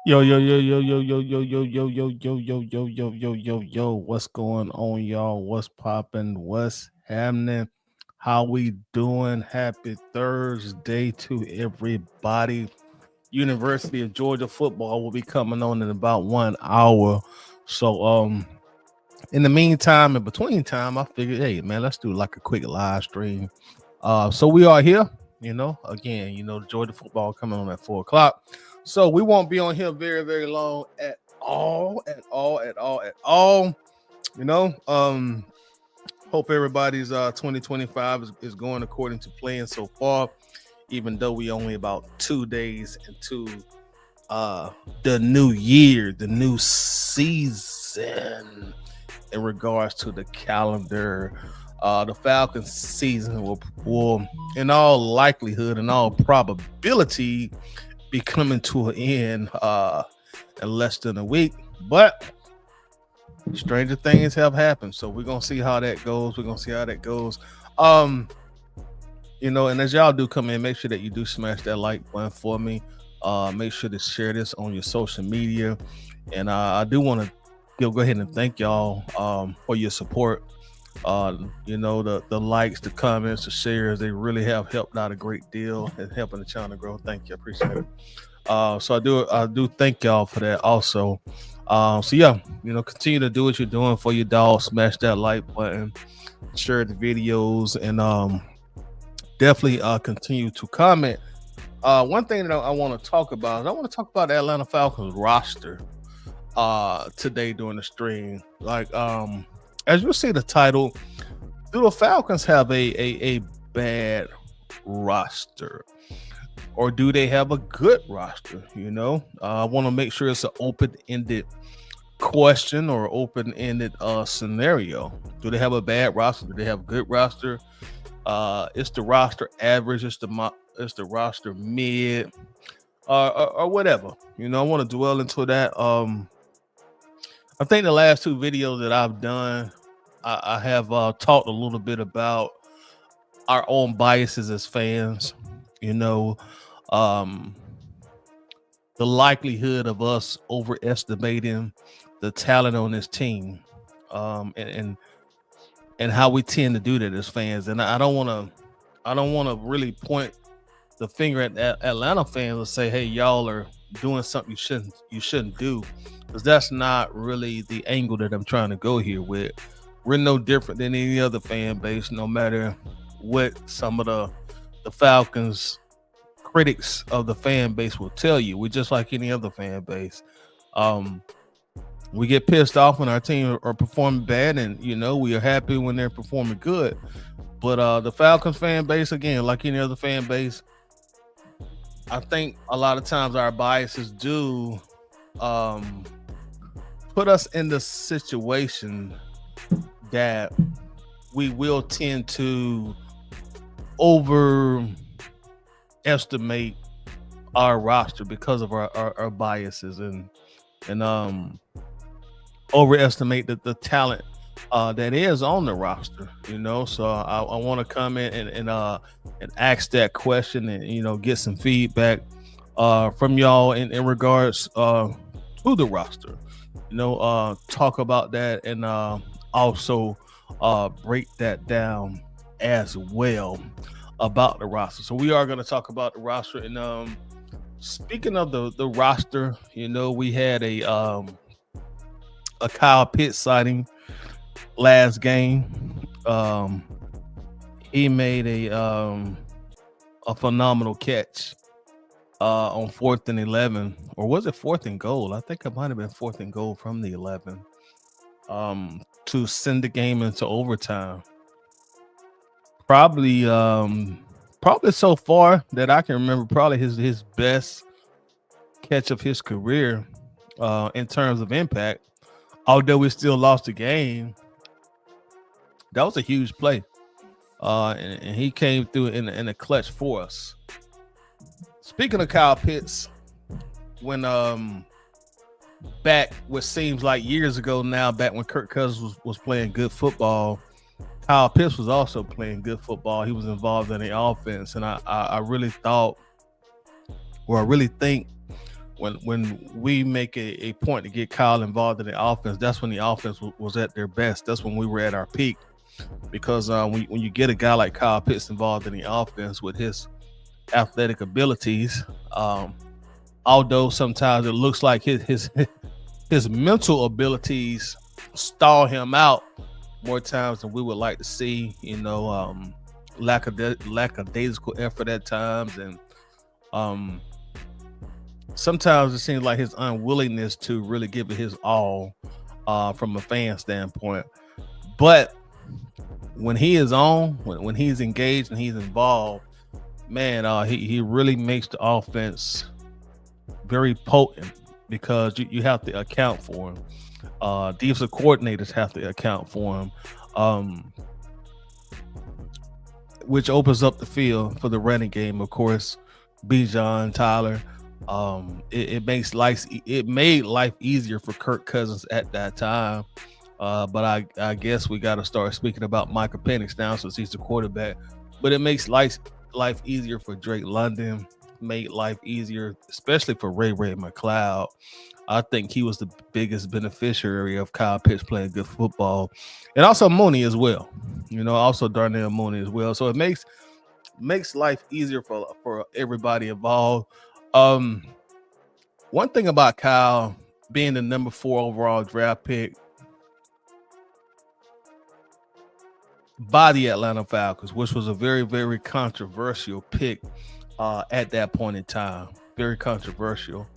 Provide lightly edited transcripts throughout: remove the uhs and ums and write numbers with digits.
Yo, yo, yo, yo, yo, yo, yo, yo, yo, yo, yo, yo, yo, yo, yo, yo, yo. What's going on, y'all? What's popping? What's happening? How we doing? Happy Thursday to everybody. University of Georgia football will be coming on in about 1 hour. So in the meantime, in between time, I figured, hey man, let's do like a quick live stream. So we are here, again, the Georgia football coming on at 4 o'clock. So we won't be on here very, very long at all, at all, at all, at all. You know, um, Hope everybody's 2025 is going according to plan so far, even though we only about 2 days into uh the new year, the new season in regards to the calendar. The Falcons season will, in all likelihood, in all probability, be coming to an end in less than a week. But stranger things have happened, so we're gonna see how that goes. We're gonna see how that goes. Um, and as y'all do come in, make sure that you do smash that like button for me. Make sure to share this on your social media, and I do want to go ahead and thank y'all for your support. The likes, the comments, the shares, they really have helped out a great deal and helping the channel grow. Thank you, I appreciate it. So I do thank y'all for that also. So yeah, continue to do what you're doing for your dog. Smash that like button, share the videos, and definitely continue to comment. One thing that I want to talk about is I want to talk about the Atlanta Falcons roster today during the stream. Like as you see the title, do the Falcons have a bad roster? Or do they have a good roster? I want to make sure it's an open-ended question or open-ended scenario. Do they have a bad roster? Do they have a good roster? It's the roster average. It's the roster mid, or whatever. I want to dwell into that. I think the last two videos that I've done, I have talked a little bit about our own biases as fans. You know, um, the likelihood of us overestimating the talent on this team, and how we tend to do that as fans. And I don't want to really point the finger at Atlanta fans and say, "Hey, y'all are doing something you shouldn't do," because that's not really the angle that I'm trying to go here with. We're no different than any other fan base, no matter what some of the Falcons critics of the fan base will tell you. We're just like any other fan base. Um, we get pissed off when our team are performing bad, and we are happy when they're performing good. But the Falcons fan base, again, like any other fan base, I think a lot of times our biases do um, put us in the situation that we will tend to overestimate our roster because of our biases, and overestimate the talent that is on the roster. So I want to come in and ask that question, and get some feedback from y'all in regards to the roster. Talk about that, and also break that down as well about the roster. So we are going to talk about the roster. And speaking of the roster, we had a Kyle Pitts sighting last game. He made a phenomenal catch on 4th and 11, or was it 4th and goal? I think it might have been 4th and goal from the 11, to send the game into overtime. Probably so far that I can remember, probably his best catch of his career in terms of impact. Although we still lost the game, that was a huge play, and he came through in a clutch for us. Speaking of Kyle Pitts, when back what seems like years ago now, back when Kirk Cousins was playing good football, Kyle Pitts was also playing good football. He was involved in the offense, and I really thought, or I really think, when we make a point to get Kyle involved in the offense, that's when the offense was at their best. That's when we were at our peak. Because when you get a guy like Kyle Pitts involved in the offense with his athletic abilities, although sometimes it looks like his mental abilities stall him out more times than we would like to see. Lackadaisical effort at times, and sometimes it seems like his unwillingness to really give it his all from a fan standpoint. But when he is on, when he's engaged and he's involved, man, he really makes the offense very potent, because you have to account for him. Defensive coordinators have to account for him, which opens up the field for the running game. Of course, Bijan, Tyler. It made life easier for Kirk Cousins at that time. But I guess we got to start speaking about Michael Penix now, since he's the quarterback. But it makes life easier for Drake London, made life easier, especially for Ray McLeod. I think he was the biggest beneficiary of Kyle Pitts playing good football, and also Mooney as well. Also Darnell Mooney as well. So it makes life easier for everybody involved. One thing about Kyle being the number 4 overall draft pick by the Atlanta Falcons, which was a very, very controversial pick at that point in time. Very controversial.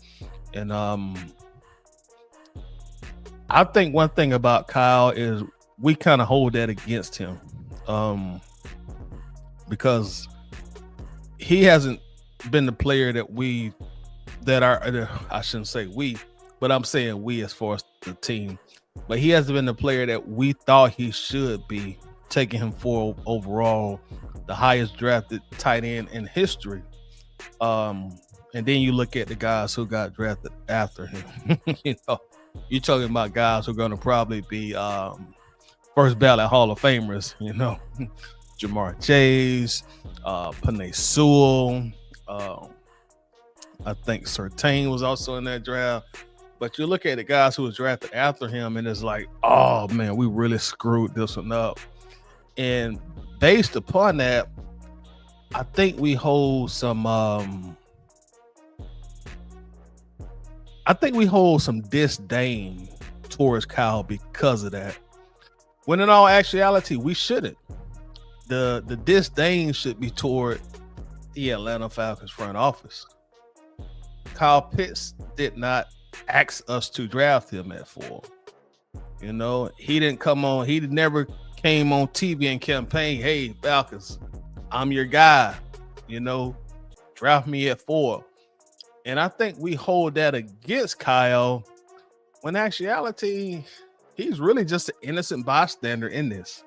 And I think one thing about Kyle is we kind of hold that against him, because he hasn't been the player I shouldn't say we, but I'm saying we as far as the team. But he hasn't been the player that we thought he should be, taking him 4 overall, the highest drafted tight end in history. And then you look at the guys who got drafted after him. You're talking about guys who are going to probably be first ballot Hall of Famers. Jamar Chase, Penei Sewell. I think Surtain was also in that draft. But you look at the guys who was drafted after him, and it's like, oh man, we really screwed this one up. And based upon that, I think we hold some disdain towards Kyle because of that. When in all actuality, we shouldn't. The disdain should be toward the Atlanta Falcons front office. Kyle Pitts did not ask us to draft him at 4. He didn't come on. He never came on TV and campaign, hey, Falcons, I'm your guy. Draft me at 4. And I think we hold that against Kyle, when actuality, he's really just an innocent bystander in this.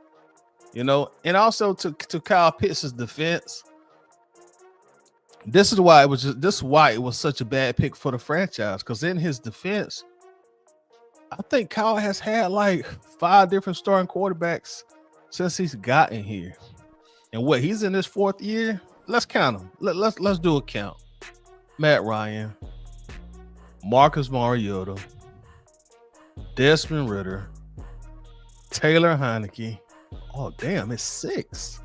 And also to Kyle Pitts' defense, this is why it was such a bad pick for the franchise, because in his defense, I think Kyle has had like 5 different starting quarterbacks since he's gotten here. And he's in his 4th year? Let's count them. Let's do a count. Matt Ryan, Marcus Mariota, Desmond Ridder, Taylor Heineke. Oh, damn, it's 6.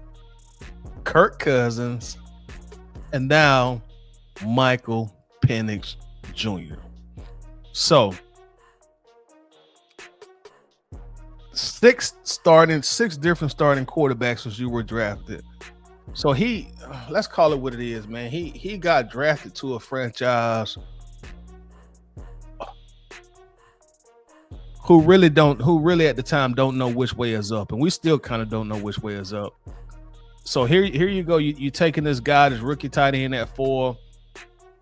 Kirk Cousins, and now Michael Penix Jr. So 6 different starting quarterbacks as you were drafted. So let's call it what it is, man. He got drafted to a franchise who really at the time don't know which way is up, and we still kind of don't know which way is up. So here you go. You taking this guy, this rookie tight end at 4.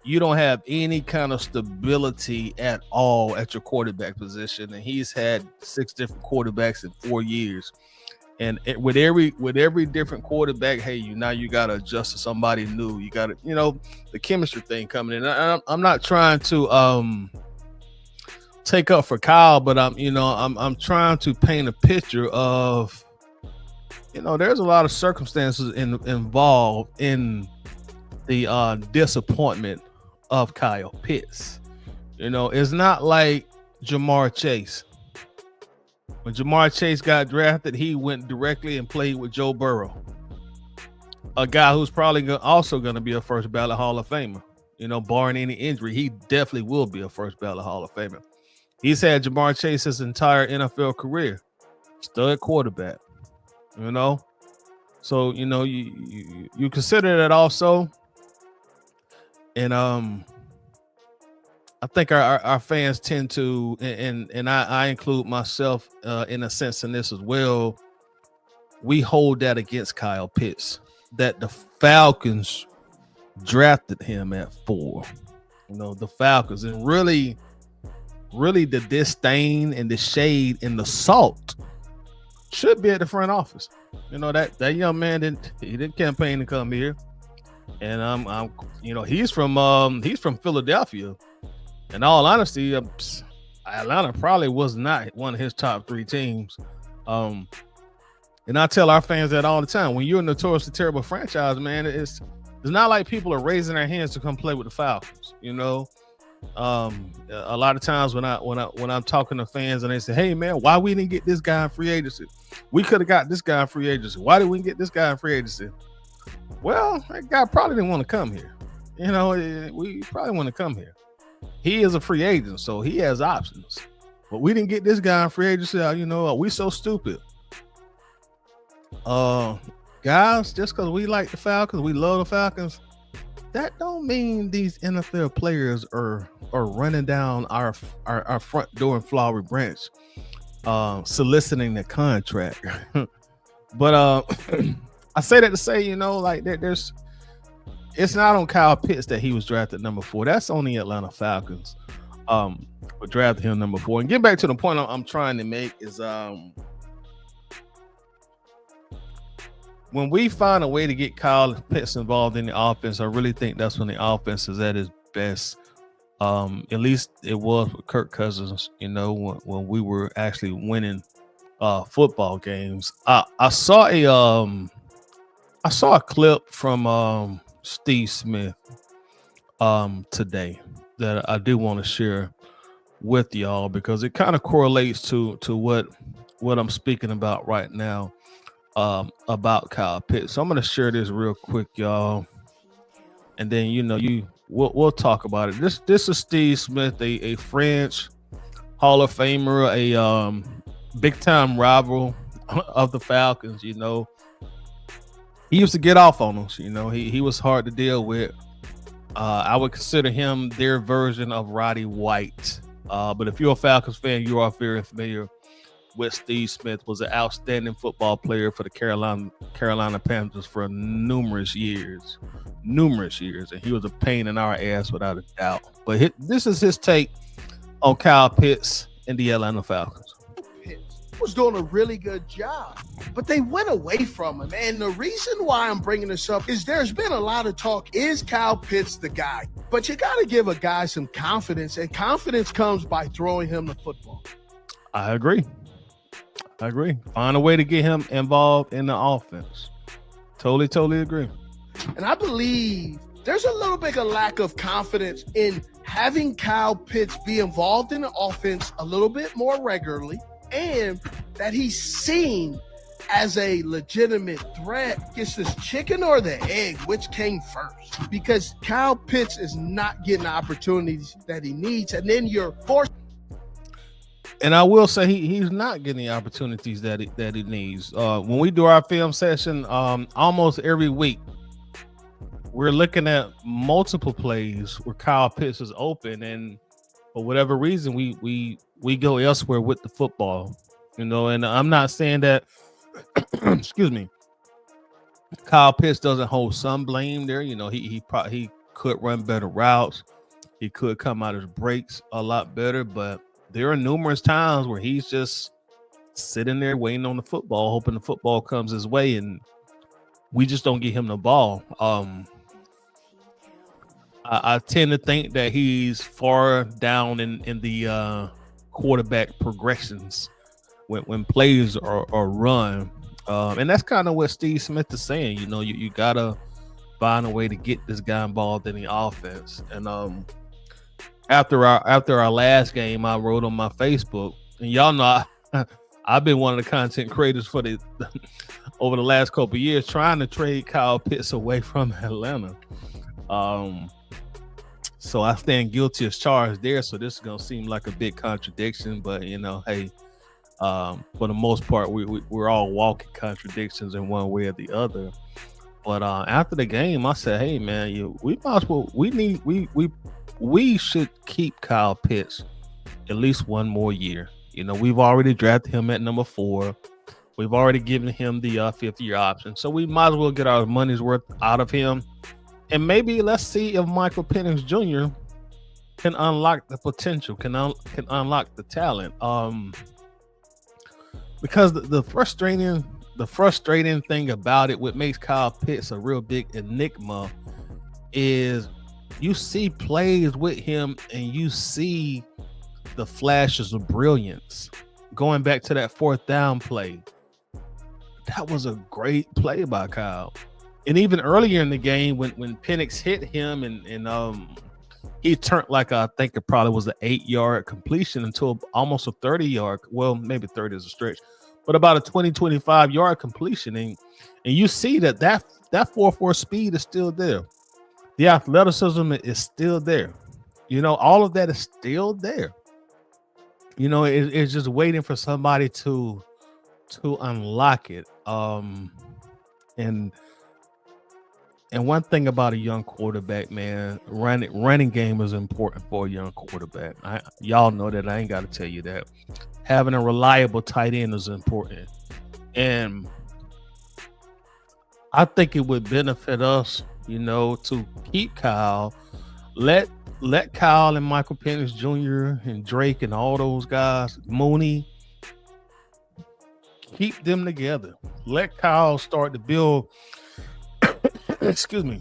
You don't have any kind of stability at all at your quarterback position, and he's had 6 different quarterbacks in 4 years. And with every different quarterback, hey, now you got to adjust to somebody new. You got to, the chemistry thing coming in. I'm not trying to take up for Kyle, but I'm trying to paint a picture of, there's a lot of circumstances involved in the disappointment of Kyle Pitts. It's not like Jamar Chase. When Jamar Chase got drafted, he went directly and played with Joe Burrow, a guy who's probably also going to be a first ballot Hall of Famer. Barring any injury, he definitely will be a first ballot Hall of Famer. He's had Jamar Chase his entire NFL career, stud quarterback. So you consider that also, and I think our fans tend to, and I include myself in a sense in this as well. We hold that against Kyle Pitts, that the Falcons drafted him at 4. The Falcons, and really the disdain and the shade and the salt should be at the front office. That young man didn't campaign to come here, and I'm he's from Philadelphia. In all honesty, Atlanta probably was not one of his top 3 teams. And I tell our fans that all the time. When you're a notoriously terrible franchise, man, it's not like people are raising their hands to come play with the Falcons. A lot of times when I'm talking to fans and they say, "Hey, man, why we didn't get this guy in free agency? We could have got this guy in free agency. Why did we get this guy in free agency?" Well, that guy probably didn't want to come here. We probably want to come here. He is a free agent, so he has options. But we didn't get this guy in free agency. We so stupid. Guys, just because we like the Falcons, we love the Falcons, that don't mean these NFL players are running down our front door in Flowery Branch, soliciting the contract. But I say that to say, there's. It's not on Kyle Pitts that he was drafted number 4. That's on the Atlanta Falcons. Drafted him number 4. And getting back to the point I'm trying to make is when we find a way to get Kyle Pitts involved in the offense, I really think that's when the offense is at its best. At least it was with Kirk Cousins, when we were actually winning football games. I saw a clip from Steve Smith today that I do want to share with y'all because it kind of correlates to what I'm speaking about right now about Kyle Pitts. So I'm going to share this real quick, y'all, and then we'll talk about it. This is Steve Smith, a French Hall of Famer, a big time rival of the Falcons. He used to get off on us. He was hard to deal with. I would consider him their version of Roddy White. But if you're a Falcons fan, you are very familiar with Steve Smith. Was an outstanding football player for the Carolina Panthers for numerous years. And he was a pain in our ass without a doubt. But this is his take on Kyle Pitts and the Atlanta Falcons. Was doing a really good job, but they went away from him. And the reason why I'm bringing this up is there's been a lot of talk. Is Kyle Pitts the guy? But you got to give a guy some confidence, and confidence comes by throwing him the football. I agree. Find a way to get him involved in the offense. Totally agree. And I believe there's a little bit of lack of confidence in having Kyle Pitts be involved in the offense a little bit more regularly, and that he's seen as a legitimate threat. It's this chicken or the egg, which came first? Because Kyle Pitts is not getting the opportunities that he needs, and then you're forced. And I will say he's not getting the opportunities that he needs. When we do our film session, almost every week, we're looking at multiple plays where Kyle Pitts is open, and for whatever reason, we go elsewhere with the football, and I'm not saying that, excuse me, Kyle Pitts doesn't hold some blame there. He could run better routes. He could come out his breaks a lot better, but there are numerous times where he's just sitting there waiting on the football, hoping the football comes his way, and we just don't get him the ball. I tend to think that he's far down in the quarterback progressions when plays are run. And that's kind of what Steve Smith is saying. You got to find a way to get this guy involved in the offense. And after our last game, I wrote on my Facebook, and y'all know I've been one of the content creators for the over the last couple of years trying to trade Kyle Pitts away from Atlanta. So I stand guilty as charged there. So this is gonna seem like a big contradiction, but hey, for the most part, we're all walking contradictions in one way or the other. But after the game, I said, "Hey, man, we might as well. We should keep Kyle Pitts at least one more year. We've already drafted him at number 4. We've already given him the 5th-year option, so we might as well get our money's worth out of him. And maybe let's see if Michael Penix Jr. can unlock the potential, can unlock the talent. Because the frustrating thing about it, what makes Kyle Pitts a real big enigma, is you see plays with him and you see the flashes of brilliance. Going back to that 4th down play, that was a great play by Kyle. And even earlier in the game, when Penix hit him and he turned I think it probably was an 8-yard completion into almost a 30-yard. Well, maybe 30 is a stretch, but about a 25-yard completion. And you see that 4.4 speed is still there. The athleticism is still there. All of that is still there. It's just waiting for somebody to unlock it. And one thing about a young quarterback, man, running game is important for a young quarterback. Y'all know that. I ain't got to tell you that. Having a reliable tight end is important. And I think it would benefit us, to keep Kyle. Let Kyle and Michael Penix Jr. and Drake and all those guys, Mooney, keep them together. Let Kyle start to build excuse me.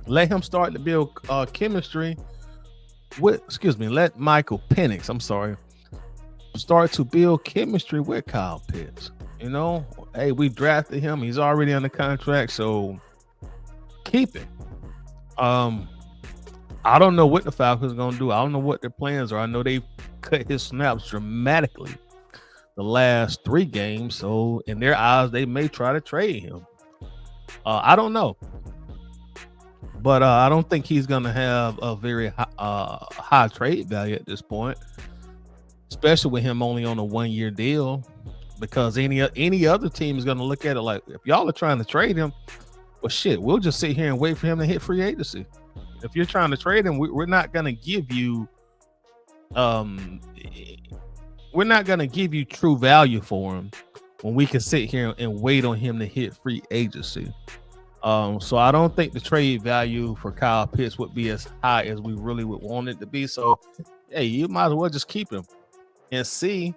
Let him start to build chemistry with, let Michael Penix, start to build chemistry with Kyle Pitts. Hey, we drafted him. He's already under contract, so keep him. I don't know what the Falcons are going to do. I don't know what their plans are. I know they've cut his snaps dramatically the last 3 games, so in their eyes, they may try to trade him. I don't know, but I don't think he's going to have a very high trade value at this point, especially with him only on a 1-year deal, because any other team is going to look at it like, if y'all are trying to trade him, well, shit, we'll just sit here and wait for him to hit free agency. If you're trying to trade him, we're not going to give you true value for him when we can sit here and wait on him to hit free agency. So I don't think the trade value for Kyle Pitts would be as high as we really would want it to be. So, hey, you might as well just keep him and see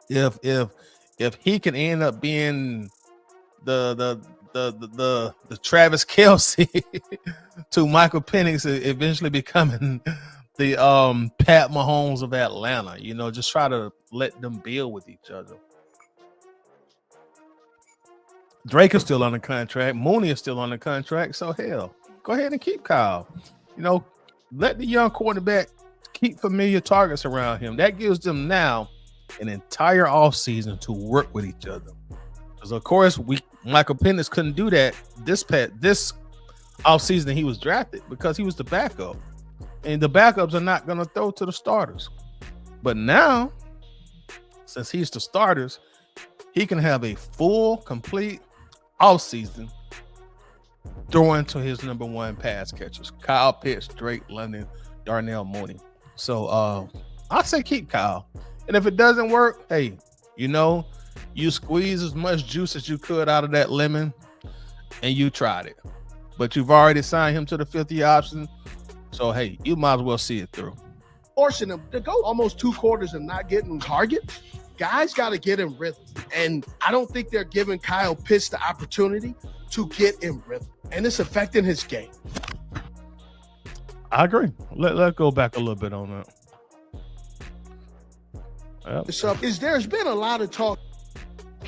if he can end up being the Travis Kelce to Michael Penix, eventually becoming the Pat Mahomes of Atlanta. Just try to let them build with each other. Drake is still under contract. Mooney is still under contract. So hell, go ahead and keep Kyle. Let the young quarterback keep familiar targets around him. That gives them now an entire offseason to work with each other. Because of course, Michael Penix couldn't do that this offseason he was drafted because he was the backup. And the backups are not going to throw to the starters. But now, since he's the starters, he can have a full, complete offseason throwing to his number 1 pass catchers: Kyle Pitts, Drake London, Darnell Mooney. So I say keep Kyle. And if it doesn't work, hey, you squeeze as much juice as you could out of that lemon and you tried it. But you've already signed him to the 5th-year option. So, hey, you might as well see it through. Forcing him to go almost 2 quarters and not getting targets. Guys got to get in rhythm. And I don't think they're giving Kyle Pitts the opportunity to get in rhythm. And it's affecting his game. I agree. Let's go back a little bit on that. Yep. So there's been a lot of talk.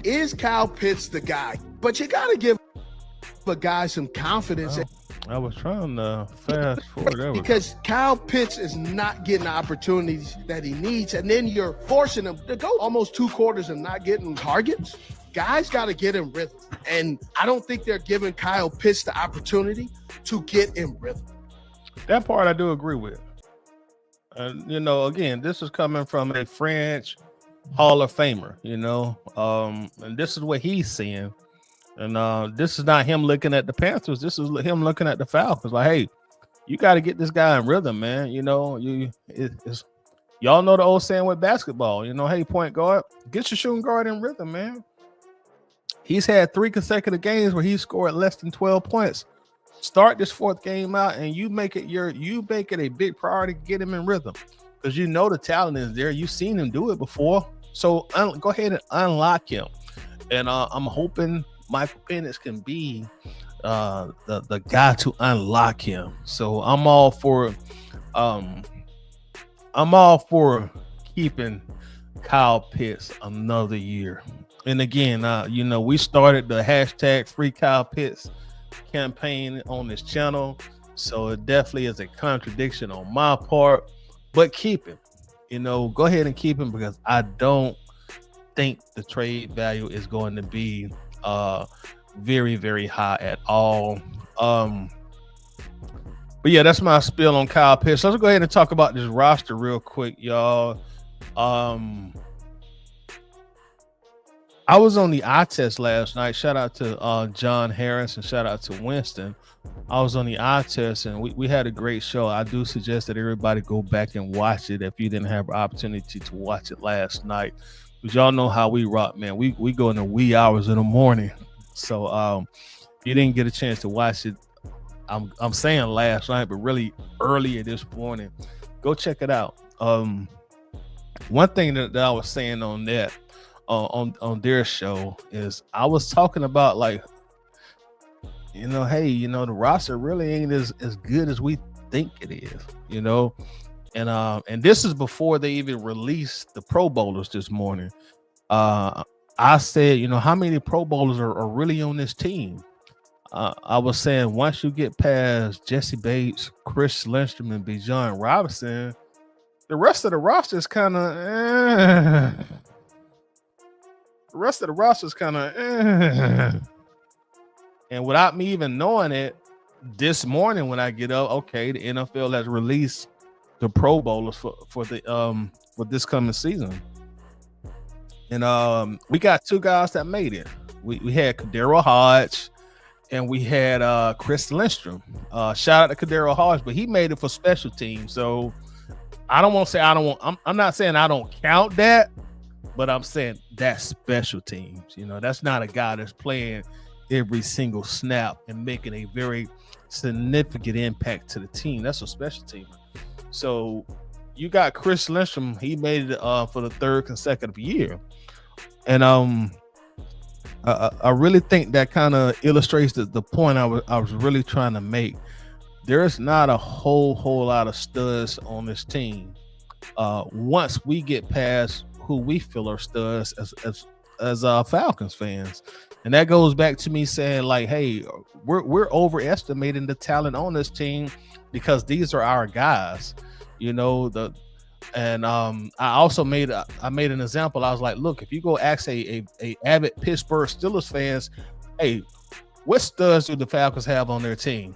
Is Kyle Pitts the guy? But you got to give a guy some confidence. I was trying to fast forward. There we go. Because Kyle Pitts is not getting the opportunities that he needs, and then you're forcing him to go almost 2 quarters and not getting targets. Guys got to get in rhythm, and I don't think they're giving Kyle Pitts the opportunity to get in rhythm. That part I do agree with. And again, this is coming from a French Hall of Famer, and this is what he's seeing. And this is not him looking at the Panthers. This is him looking at the Falcons. Like, hey, you got to get this guy in rhythm, man. It's y'all know the old saying with basketball. Hey, point guard, get your shooting guard in rhythm, man. He's had 3 consecutive games where he scored less than 12 points. Start this 4th game out, and you make it a big priority to get him in rhythm, because the talent is there. You've seen him do it before, so go ahead and unlock him. And I'm hoping Michael Penix can be the guy to unlock him. So I'm all for keeping Kyle Pitts another year. And again, we started the hashtag Free Kyle Pitts campaign on this channel, so it definitely is a contradiction on my part, but keep him. Go ahead and keep him, because I don't think the trade value is going to be very, very high at all. But yeah, that's my spiel on Kyle Pitts. Let's go ahead and talk about this roster real quick, y'all. I was on the eye test last night. Shout out to John Harris and shout out to Winston. I was on the eye test, and we had a great show. I do suggest that everybody go back and watch it if you didn't have the opportunity to watch it last night. But y'all know how we rock, man. We go in the wee hours in the morning. So if you didn't get a chance to watch it, I'm saying last night, but really earlier this morning, go check it out. One thing that I was saying on that on their show is I was talking about, like, hey, the roster really ain't as good as we think it is, and this is before they even released the Pro Bowlers this morning. I said, how many Pro Bowlers are really on this team? I was saying, once you get past Jesse Bates, Chris Lindstrom, and Bijan Robinson, the rest of the roster is kind of And without me even knowing it, this morning when I get up, okay, the NFL has released the Pro Bowlers for this coming season. And we got 2 guys that made it. We had Kadero Hodge and we had Chris Lindstrom. Shout out to Kadero Hodge, but he made it for special teams. So I don't want to say I'm not saying I don't count that, but I'm saying that's special teams. That's not a guy that's playing every single snap and making a very significant impact to the team. That's a special teamer. So you got Chris Lindstrom. He made it for the 3rd consecutive year. And I really think that kind of illustrates the point I was really trying to make. There's not a whole lot of studs on this team. Once we get past who we feel are studs as Falcons fans, and that goes back to me saying, like, hey, we're overestimating the talent on this team because these are our guys. I also made an example. I was like, look, if you go ask a avid Pittsburgh Steelers fans, hey, what studs do the Falcons have on their team?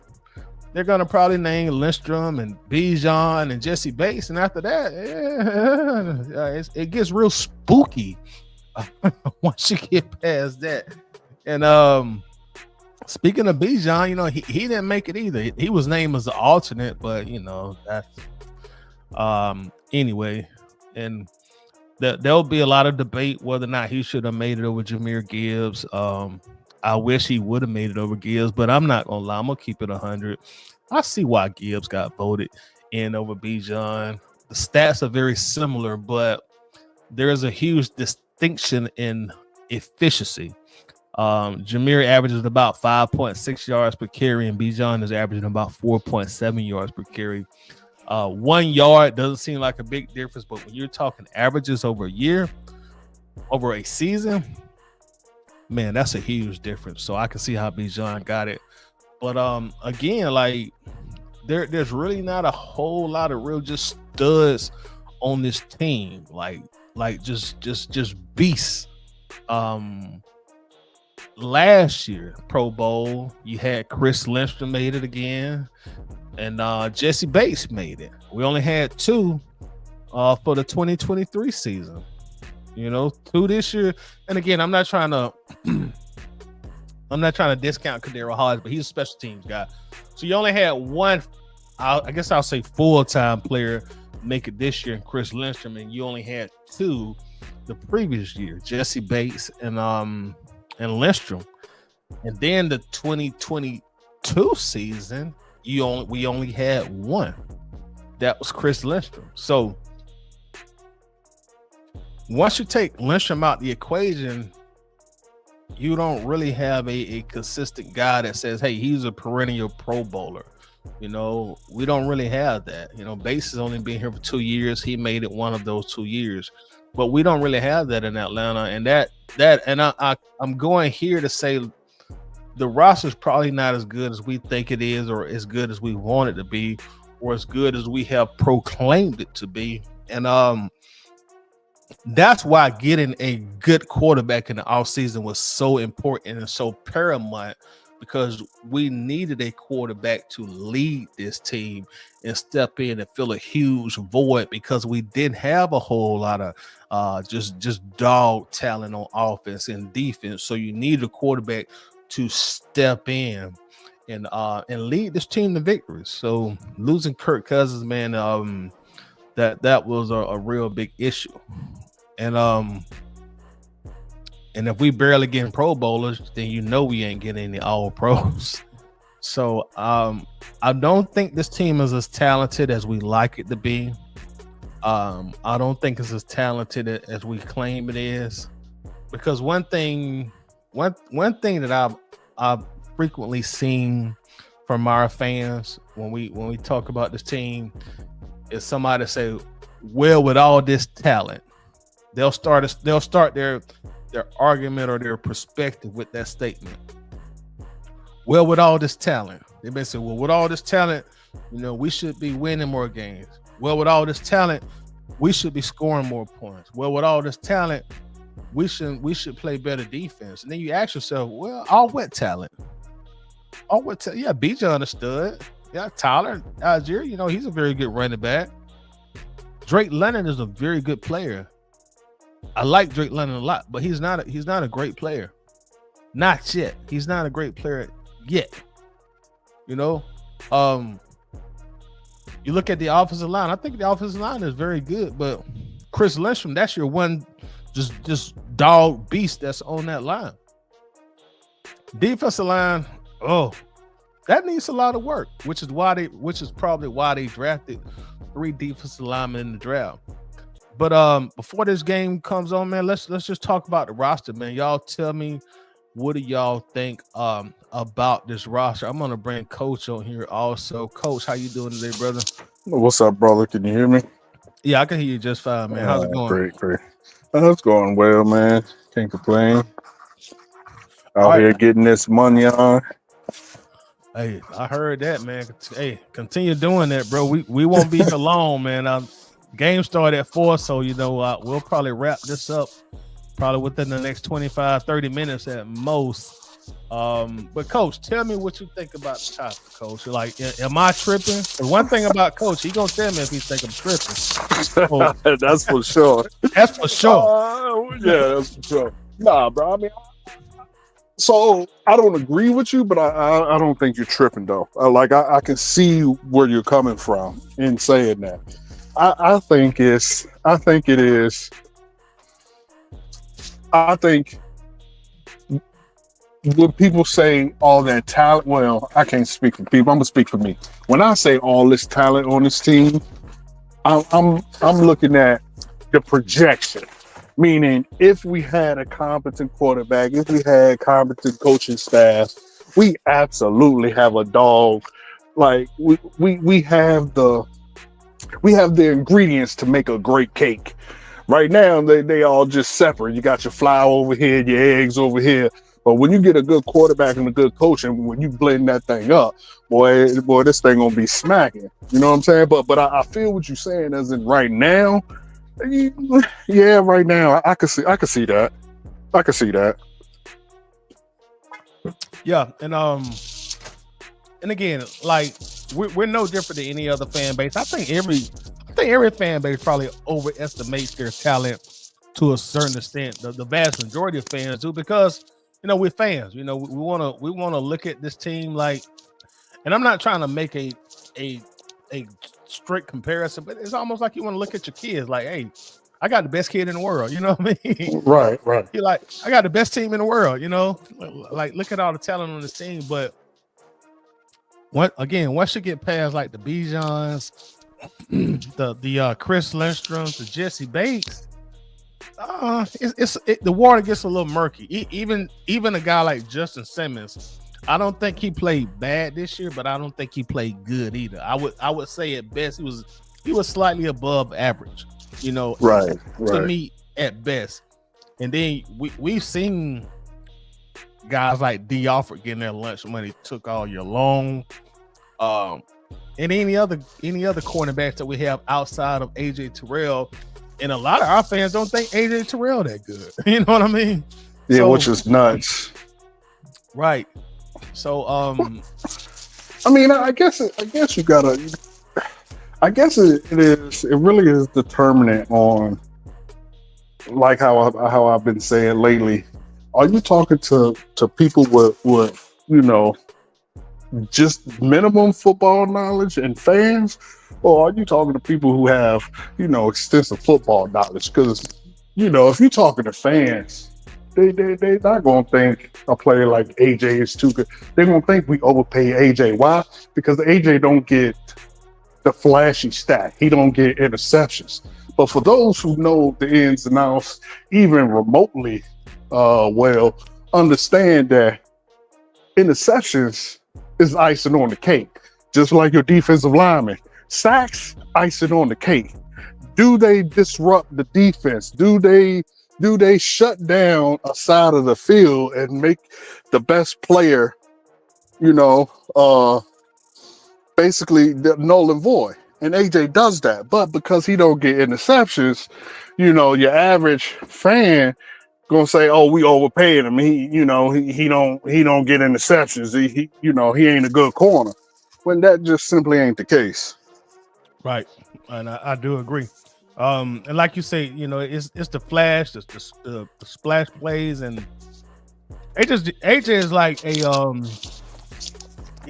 They're gonna probably name Lindstrom and Bijan and Jesse Bates, and after that, it gets real spooky once you get past that. And speaking of Bijan, he didn't make it either. He was named as the alternate, but that's anyway. And there'll be a lot of debate whether or not he should have made it over Jahmyr Gibbs. I wish he would have made it over Gibbs, but I'm not gonna lie. I'm gonna keep it 100. I see why Gibbs got voted in over Bijan. The stats are very similar, but there is a huge distinction in efficiency. Jahmyr averages about 5.6 yards per carry, and Bijan is averaging about 4.7 yards per carry. 1 yard doesn't seem like a big difference, but when you're talking averages over a year, over a season, man, that's a huge difference. So I can see how Bijan got it. But again, like there's really not a whole lot of real just studs on this team. Like just beasts. Um Last year, Pro Bowl, you had Chris Lindstrom made it again, and Jesse Bates made it. We only had two for the 2023 season. You know, two this year. And again, I'm not trying to discount Kadero Hodge, but he's a special teams guy. So you only had one, I guess I'll say full-time player make it this year, Chris Lindstrom, and you only had two the previous year, Jesse Bates and Lindstrom. And then the 2022 season, we only had one. That was Chris Lindstrom. So once you take Lindstrom out the equation, you don't really have a consistent guy that says, hey, he's a perennial Pro Bowler. You know, we don't really have that. You know, Bates has only been here for 2 years. He made it one of those 2 years. But we don't really have that in Atlanta. And I'm going here to say the roster is probably not as good as we think it is, or as good as we want it to be, or as good as we have proclaimed it to be. And that's why getting a good quarterback in the offseason was so important and so paramount, because we needed a quarterback to lead this team and step in and fill a huge void, because we didn't have a whole lot of just dog talent on offense and defense. So you need a quarterback to step in and lead this team to victory. So losing Kirk Cousins, man, that was a real big issue. And if we barely getting Pro Bowlers, then you know we ain't getting any All Pros. So I don't think this team is as talented as we like it to be. I don't think it's as talented as we claim it is, because one thing that I've frequently seen from our fans when we talk about this team is somebody say, well, with all this talent, they'll start their argument or their perspective with that statement. Well, with all this talent, they may say, well, with all this talent, you know, we should be winning more games. Well, with all this talent, we should be scoring more points. Well, with all this talent, we should play better defense. And then you ask yourself, well, all what talent? Yeah, BJ understood. Yeah, Tyler Algier, you know, he's a very good running back. Drake London is a very good player. I like Drake London a lot, but he's not a great player. Not yet. He's not a great player yet. You know, you look at the offensive line. I think the offensive line is very good, but Chris Lindstrom, that's your one just dog beast that's on that line. Defensive line, that needs a lot of work, which is probably why they drafted 3 defensive linemen in the draft. But before this game comes on, man, let's just talk about the roster, man. Y'all tell me, what do y'all think about this roster? I'm gonna bring Coach on here also. Coach, how you doing today, brother? What's up, brother? Can you hear me? Yeah, I can hear you just fine, man. How's it going? Great. It's going well, man. Can't complain. Out here getting this money on. Hey, I heard that, man. Hey, continue doing that, bro. We won't be here long, man. Game started at 4, so you know we'll probably wrap this up probably within the next 25-30 minutes at most. But Coach, tell me what you think about the topic, Coach. Like, am I tripping? The one thing about Coach, he gonna tell me if he think I'm tripping. That's for sure. That's for sure. Yeah, that's for sure. Nah, bro. I mean, so I don't agree with you, but I don't think you're tripping though. I can see where you're coming from in saying that. I think it is. I think when people say all that talent, well, I can't speak for people. I'm gonna speak for me. When I say all this talent on this team, I'm looking at the projection. Meaning, if we had a competent quarterback, if we had competent coaching staff, we absolutely have a dog. Like we have the ingredients to make a great cake. Right now, they all just separate. You got your flour over here, your eggs over here. But when you get a good quarterback and a good coach, and when you blend that thing up, boy, this thing gonna be smacking. You know what I'm saying? But I feel what you're saying. As in right now, yeah, right now I can see that. I can see that. Yeah, and again, like we're no different than any other fan base. I think every fan base probably overestimates their talent to a certain extent. The vast majority of fans do, because we're fans. We wanna look at this team like, and I'm not trying to make a strict comparison, but it's almost like you want to look at your kids like, hey, I got the best kid in the world. You know what I mean? Right. You're like, I got the best team in the world. Like look at all the talent on this team. But once you get past like the Bijans, the Chris Lindstrom's, the Jesse Bates, the water gets a little murky. Even a guy like Justin Simmons, I don't think he played bad this year, but I don't think he played good either. I would say at best he was slightly above average. Right. To me at best. And then we've seen guys like D. Alford getting their lunch money took all year long. And any other cornerbacks that we have outside of AJ Terrell, and a lot of our fans don't think AJ Terrell that good. You know what I mean? Yeah, which is nuts. Right. So I mean, I guess you gotta. I guess it really is determinant on, like how I've been saying lately. Are you talking to people with just minimum football knowledge and fans, or are you talking to people who have extensive football knowledge? Because if you're talking to fans, they not gonna think a player like AJ is too good. They're gonna think we overpay AJ. Why? Because AJ don't get the flashy stat. He don't get interceptions. But for those who know the ins and outs, even remotely well, understand that interceptions is icing on the cake. Just like your defensive lineman. Sacks, icing on the cake. Do they disrupt the defense? Do they shut down a side of the field and make the best player, basically null and void? And AJ does that, but because he don't get interceptions, your average fan gonna say, "Oh, we overpaid him. He don't get interceptions. He ain't a good corner." When that just simply ain't the case. Right, and I do agree. And like you say, it's the flash, the splash plays, and AJ is like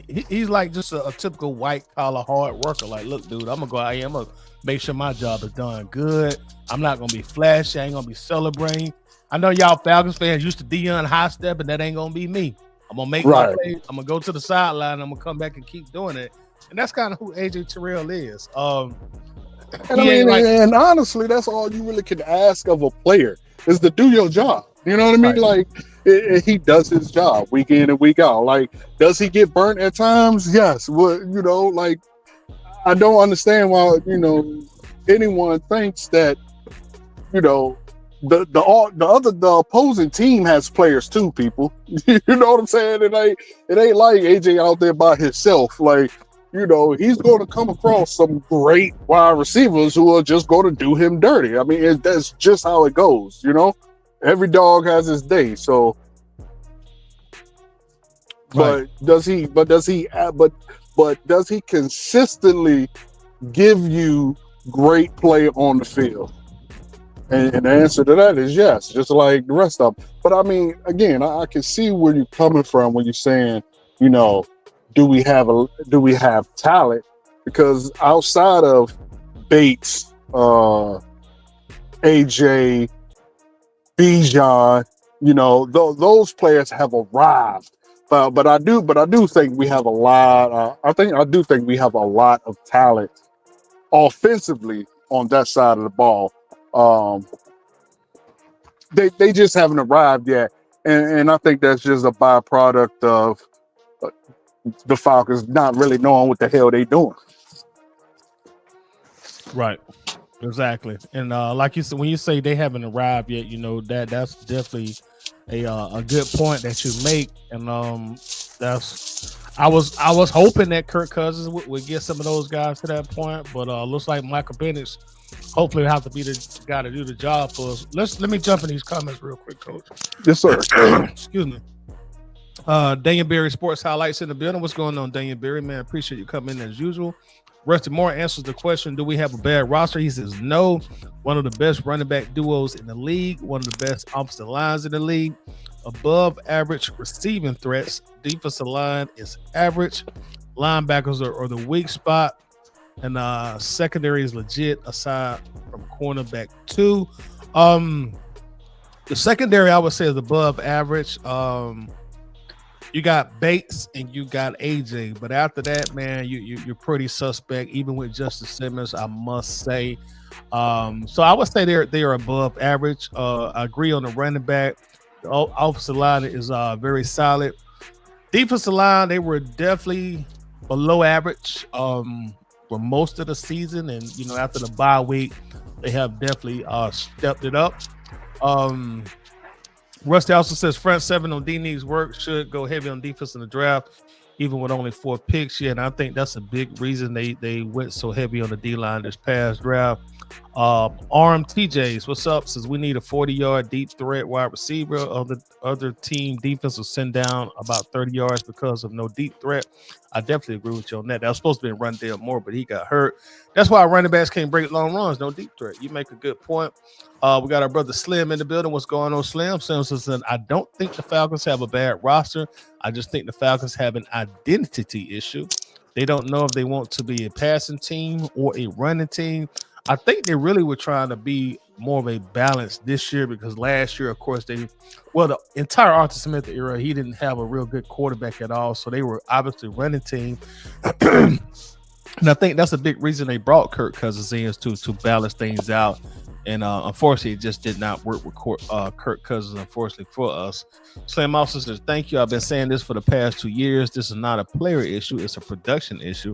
he's like just a typical white collar hard worker. Like, look, dude, I'm gonna go out here. I'm gonna make sure my job is done good. I'm not gonna be flashy. I ain't gonna be celebrating. I know y'all Falcons fans used to Deion high step, and that ain't gonna be me. I'm gonna make my play. I'm gonna go to the sideline. I'm gonna come back and keep doing it. And that's kind of who AJ Terrell is. And honestly, that's all you really can ask of a player is to do your job. You know what I mean? Right. Like he does his job week in and week out. Like, does he get burnt at times? Yes. Well, like, I don't understand why anyone thinks that the opposing team has players too. People, you know what I'm saying? It ain't like AJ out there by himself. Like, he's going to come across some great wide receivers who are just going to do him dirty. I mean, that's just how it goes. Every dog has his day. So, right. but does he consistently give you great play on the field? And the answer to that is yes, just like the rest of them. But I mean, again, I can see where you're coming from when you're saying, do we have talent? Because outside of Bates, AJ, Bijan, those players have arrived. But I do think we have a lot. I do think we have a lot of talent offensively on that side of the ball. They just haven't arrived yet, and I think that's just a byproduct of the Falcons not really knowing what the hell they doing. Right. Exactly. And like you said, when you say they haven't arrived yet, that's definitely a good point that you make, and that's I was hoping that Kirk Cousins would get some of those guys to that point, but looks like Michael Penix hopefully will have to be the guy to do the job for us. Let me jump in these comments real quick, Coach. Yes, sir. Excuse me. Daniel Berry Sports Highlights in the building. What's going on, Daniel Berry? Man, appreciate you coming in as usual. Rusty Moore answers the question, do we have a bad roster? He says no. One of the best running back duos in the league. One of the best offensive lines in the league. Above average receiving threats. Defensive line is average. Linebackers are the weak spot. And secondary is legit aside from cornerback 2. The secondary, I would say, is above average. You got Bates and you got AJ, but after that, man, you're pretty suspect. Even with Justice Simmons, I must say. So I would say they are above average. I agree on the running back. The offensive line is very solid. Defensive line, they were definitely below average for most of the season, and after the bye week, they have definitely stepped it up. Rusty also says front 7 on D needs work, should go heavy on defense in the draft, even with only 4 picks. Yeah, and I think that's a big reason they went so heavy on the D line this past draft. Arm TJs, what's up? Says we need a 40-yard deep threat wide receiver. Other team defense will send down about 30 yards because of no deep threat. I definitely agree with you on that. That was supposed to be Rondale Moore, but he got hurt. That's why running backs can't break long runs. No deep threat. You make a good point. We got our brother Slim in the building. What's going on, Slim? Slim says, I don't think the Falcons have a bad roster. I just think the Falcons have an identity issue. They don't know if they want to be a passing team or a running team. I think they really were trying to be more of a balance this year because last year, of course, the entire Arthur Smith era, he didn't have a real good quarterback at all. So they were obviously running team. And I think that's a big reason they brought Kirk Cousins in to balance things out. And unfortunately, it just did not work with Kirk Cousins, unfortunately, for us. Slim also says, thank you. I've been saying this for the past 2 years. This is not a player issue. It's a production issue.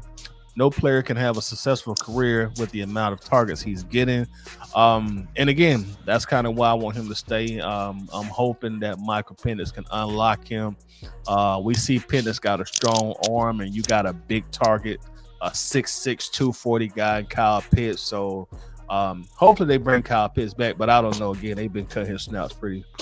No player can have a successful career with the amount of targets he's getting. And again, that's kind of why I want him to stay. I'm hoping that Michael Penix can unlock him. We see Penix got a strong arm, and you got a big target, a 6'6", 240 guy in Kyle Pitts. So hopefully they bring Kyle Pitts back, but I don't know. Again, they've been cutting his snaps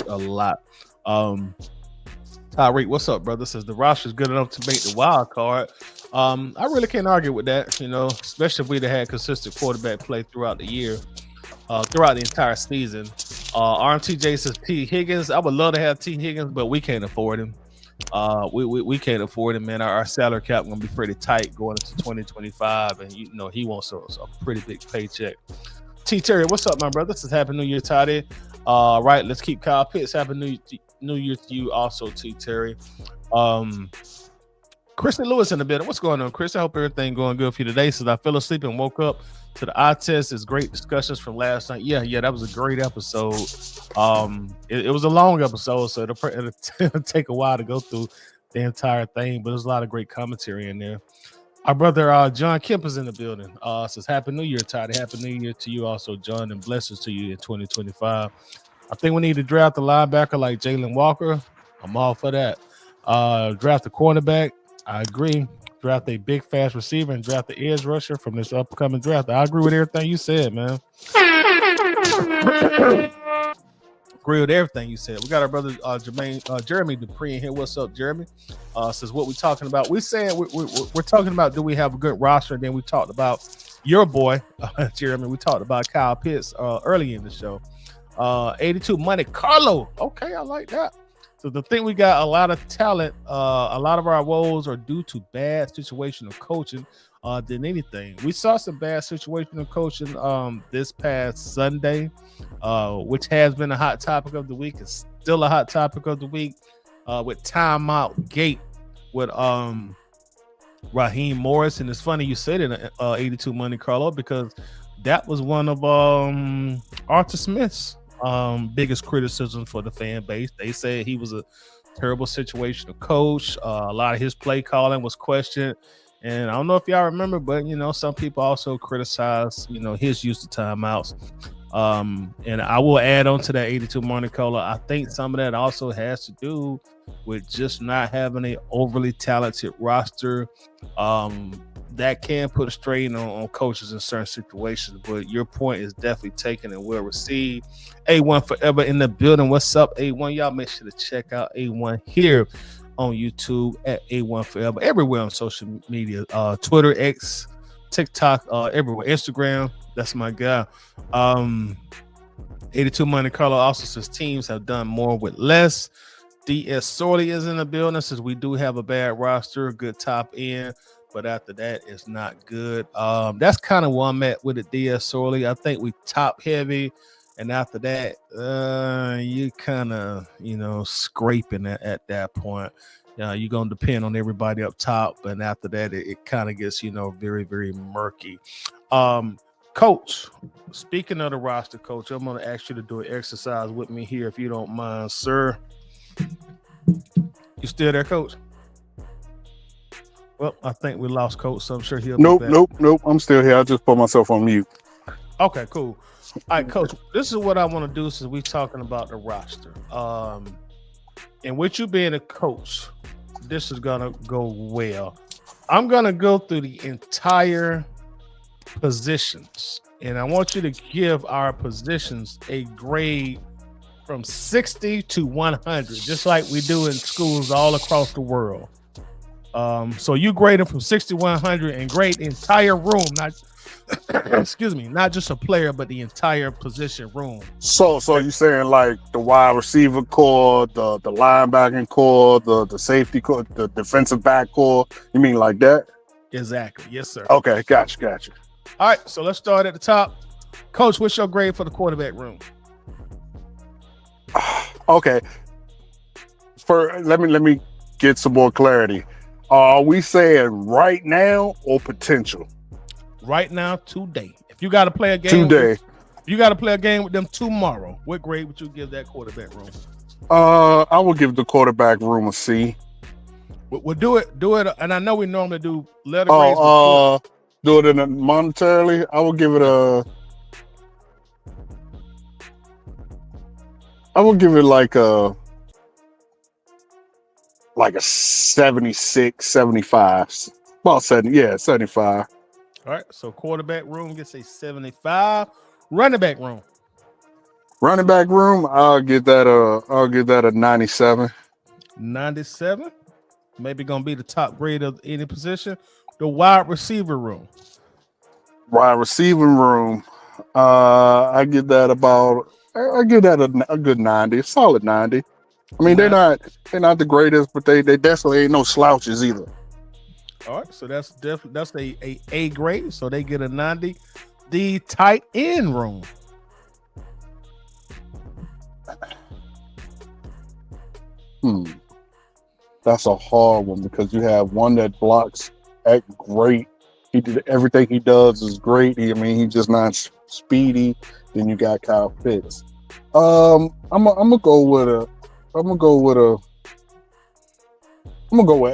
a lot. Tyreek, what's up, brother? Says the roster is good enough to make the wild card. I really can't argue with that, especially if we'd have had consistent quarterback play throughout the year, throughout the entire season. RMTJ says T. Higgins. I would love to have T. Higgins, but we can't afford him. We can't afford him, man. Our salary cap gonna be pretty tight going into 2025, and he wants a pretty big paycheck. T. Terry, what's up, my brother? This is Happy New Year, Toddy. Right, let's keep Kyle Pitts. Happy New Year to you also, T. Terry. Kristen Lewis in the building. What's going on, Chris? I hope everything going good for you today. Since I fell asleep and woke up to the eye test, it's great discussions from last night. Yeah, that was a great episode. It was a long episode, so it'll take a while to go through the entire thing, but there's a lot of great commentary in there. Our brother John Kemp is in the building. Says Happy New Year, Todd. Happy New Year to you also, John, and blessings to you in 2025. I think we need to draft a linebacker like Jalen Walker. I'm all for that. Draft a cornerback. I agree. Draft a big, fast receiver and draft the edge rusher from this upcoming draft. I agree with everything you said, man. Agree with everything you said. We got our brother Jeremy Dupree in here. What's up, Jeremy? Says what we talking about. We're talking about do we have a good roster? And then we talked about your boy, Jeremy. We talked about Kyle Pitts early in the show. 82 Monte Carlo. Okay, I like that. So the thing, we got a lot of talent. A lot of our woes are due to bad situational coaching than anything. We saw some bad situational coaching this past Sunday, which has been a hot topic of the week. It's still a hot topic of the week with timeout gate with Raheem Morris. And it's funny you said it, 82 Monte Carlo, because that was one of Arthur Smith's biggest criticism for the fan base. They said he was a terrible situational coach. A lot of his play calling was questioned, and I don't know if y'all remember, but some people also criticize his use of timeouts. And I will add on to that 82 Monte Carlo. I think some of that also has to do with just not having a overly talented roster. That can put a strain on coaches in certain situations. But your point is definitely taken and well received. A1 Forever in the building. What's up, A1? Y'all make sure to check out A1 here on YouTube at A1 Forever. Everywhere on social media, Twitter, X, TikTok, everywhere. Instagram. That's my guy. 82 Monte Carlo also says teams have done more with less. DS Sorley is in the building, since we do have a bad roster, good top end, but after that, it's not good. That's kind of where I'm at with the DS Sorley. I think we top heavy, and after that, you kind of, scraping at that point. You're going to depend on everybody up top, and after that, it kind of gets, very, very murky. Coach, speaking of the roster, Coach, I'm going to ask you to do an exercise with me here, if you don't mind, sir. You still there, Coach? Well, I think we lost Coach, so I'm sure he'll be back. Nope. I'm still here. I just put myself on mute. Okay, cool. All right, Coach, this is what I want to do since we're talking about the roster. And with you being a coach, this is going to go well. I'm going to go through the entire positions, and I want you to give our positions a grade from 60 to 100, just like we do in schools all across the world. So you grade them from 60 to 100 and grade the entire room, not not just a player, but the entire position room. So you saying like the wide receiver core, the linebacking core, the safety core, the defensive back core? You mean like that? Exactly. Yes, sir. Okay, gotcha. All right, so let's start at the top. Coach, what's your grade for the quarterback room? Okay. Let me get some more clarity. Are we saying right now or potential? Right now, today. If you got to play a game with them tomorrow, what grade would you give that quarterback room? I will give the quarterback room a C. We'll do it, and I know we normally do letter grades. Do it in a monetarily. I will give it like a 76, 75. About 75. All right, so quarterback room gets a 75. Running back room. I'll give that a 97. 97. Maybe gonna be the top grade of any position. The wide receiver room. I give that a good 90, a solid 90. I mean, they're not the greatest, but they definitely ain't no slouches either. All right, so that's a grade, so they get a 90. The tight end room. That's a hard one because you have one that blocks at great. He did everything he does is great. He's just not speedy. Then you got Kyle Pitts. I'm gonna go with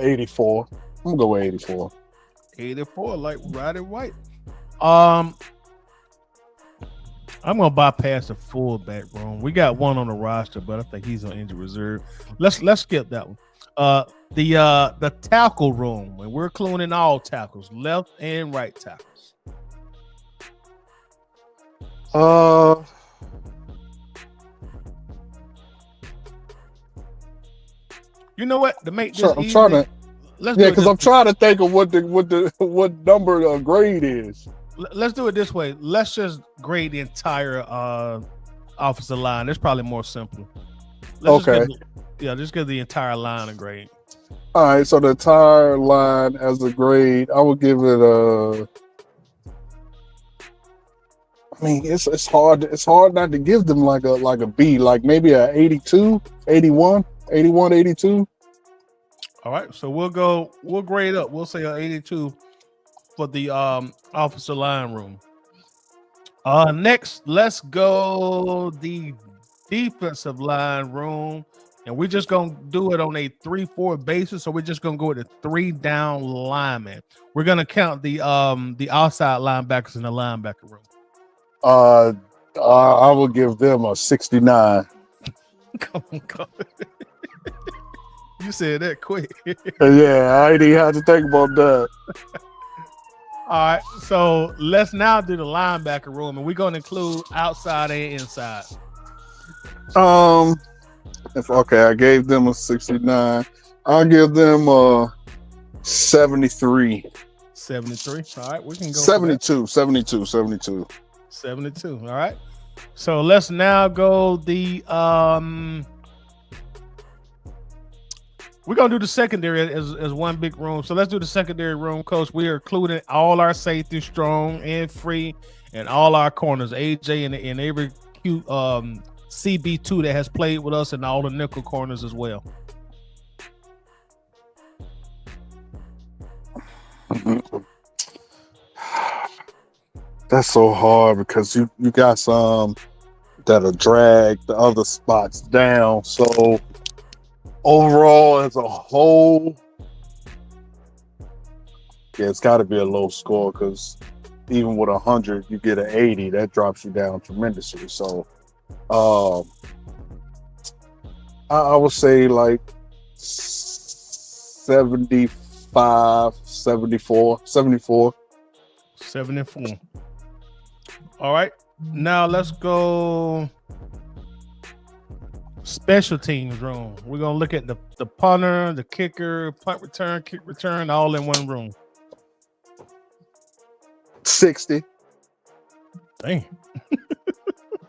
84. 84, like Roddy White. I'm gonna bypass the fullback room. We got one on the roster, but I think he's on injured reserve. Let's skip that one. The tackle room, and we're including all tackles, left and right tackles. You know what? To make this I'm trying to think of what number the grade is. Let's do it this way. Let's just grade the entire offensive line. That's probably more simple. Just give the entire line a grade. All right, so the entire line as a grade, I would give it a. It's hard not to give them like a B, like maybe a 82, 81, 82. All right, so we'll grade up. We'll say an 82 for the offensive line room. Next, let's go the defensive line room, and we're just gonna do it on a 3-4 basis. So we're just gonna go with the 3 down linemen. We're gonna count the outside linebackers in the linebacker room. I will give them a 69. Come on, Coach. You said that quick. Yeah, I didn't even have to think about that. All right, so let's now do the linebacker room, and we're going to include outside and inside. I gave them a 69. I'll give them a 73. 73. All right, we can go 72. 72. 72. All right. So let's now go we're gonna do the secondary as one big room. So let's do the secondary room, Coach. We are including all our safeties, strong and free, and all our corners, AJ and every CB2 that has played with us, and all the nickel corners as well. That's so hard because you got some that'll drag the other spots down. So overall, as a whole, yeah, it's got to be a low score because even with 100, you get an 80, that drops you down tremendously. So I would say like 75, 74. 74. All right. Now let's go special teams room. We're going to look at the punter, the kicker, punt return, kick return, all in one room. 60. Dang.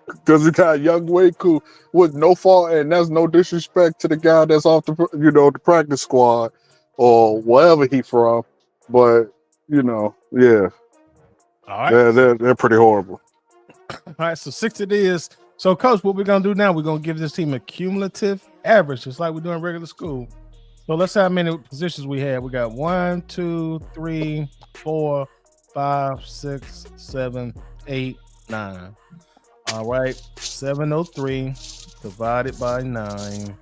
Because you got Young Waku with no fault, and that's no disrespect to the guy that's off the practice squad or wherever he from, but yeah, all right, they're pretty horrible. All right, so 60 it is. So, Coach, what we're gonna do now? We're gonna give this team a cumulative average, just like we do in regular school. So let's see how many positions we have. We got 1, 2, 3, 4, 5, 6, 7, 8, 9. All right, 703 divided by 9.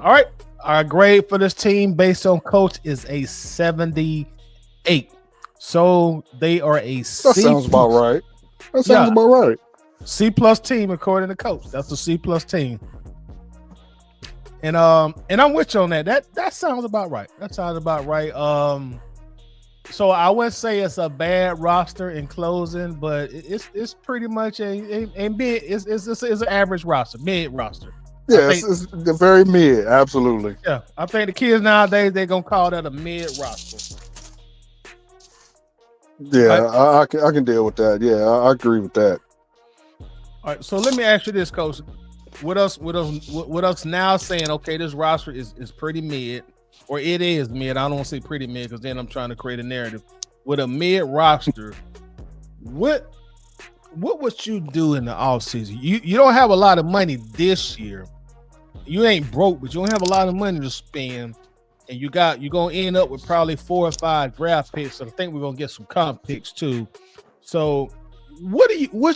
All right, our grade for this team based on Coach is a 78. So they are a C. That sounds about right. That sounds about right. C plus team according to Coach. That's a C plus team. And I'm with you on that. That sounds about right. That sounds about right. So I wouldn't say it's a bad roster in closing, but it's pretty much it's an average roster, mid roster. Yeah, it's very mid, absolutely. Yeah, I think the kids nowadays they're gonna call that a mid roster. Yeah, I can deal with that. Yeah, I agree with that. All right, so let me ask you this, Coach. With us now saying, okay, this roster is pretty mid, or it is mid. I don't want to say pretty mid because then I'm trying to create a narrative. With a mid roster, what would you do in the offseason? You don't have a lot of money this year. You ain't broke, but you don't have a lot of money to spend. And you're gonna end up with probably 4 or 5 draft picks. So I think we're gonna get some comp picks too. So what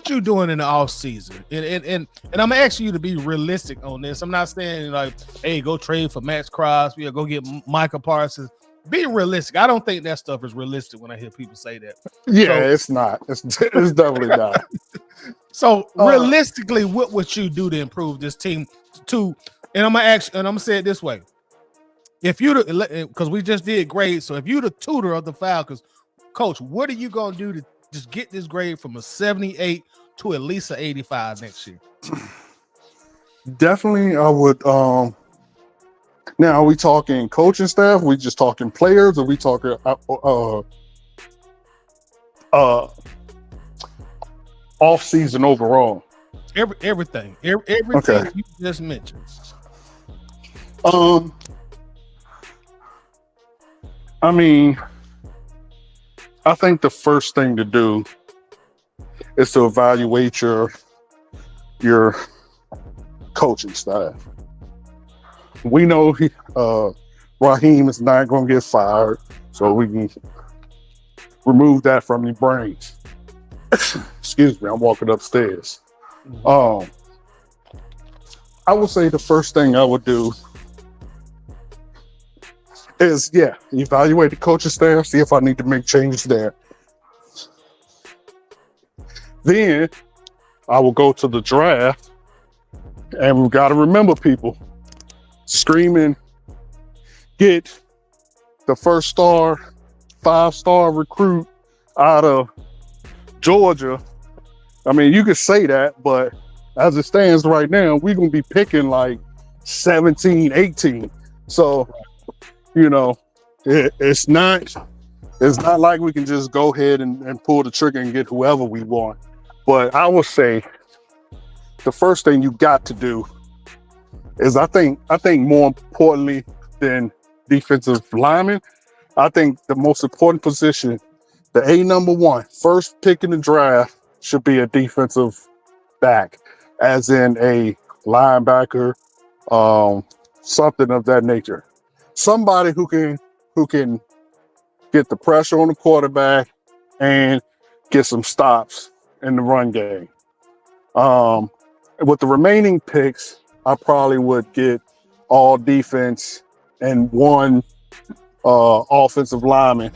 you doing in the offseason? And I'm asking you to be realistic on this. I'm not saying like, hey, go trade for Max Crosby or go get Micah Parsons. Be realistic. I don't think that stuff is realistic when I hear people say that. Yeah, it's not. It's definitely not. So realistically, what would you do to improve this team? And I'm gonna say it this way. If you, because we just did grades, so if you're the tutor of the Falcons, Coach, what are you gonna do to just get this grade from a 78 to at least an 85 next year? Definitely, I would. Now, are we talking coaching staff? We just talking players? Or we talking off season overall? Everything okay. You just mentioned. I mean, I think the first thing to do is to evaluate your coaching staff. We know Raheem is not going to get fired, so we can remove that from your brains. Excuse me, I'm walking upstairs. I would say the first thing I would do is, evaluate the coaching staff, see if I need to make changes there. Then I will go to the draft, and we've got to remember, people, screaming, get the first star, 5-star recruit out of Georgia. I mean, you could say that, but as it stands right now, we're going to be picking like 17, 18. So, you know, it's not like we can just go ahead and pull the trigger and get whoever we want. But I would say the first thing you got to do is I think more importantly than defensive lineman, I think the most important position, the number one, first pick in the draft should be a defensive back, as in a linebacker, something of that nature. Somebody who can get the pressure on the quarterback and get some stops in the run game. With the remaining picks, I probably would get all defense and one offensive lineman,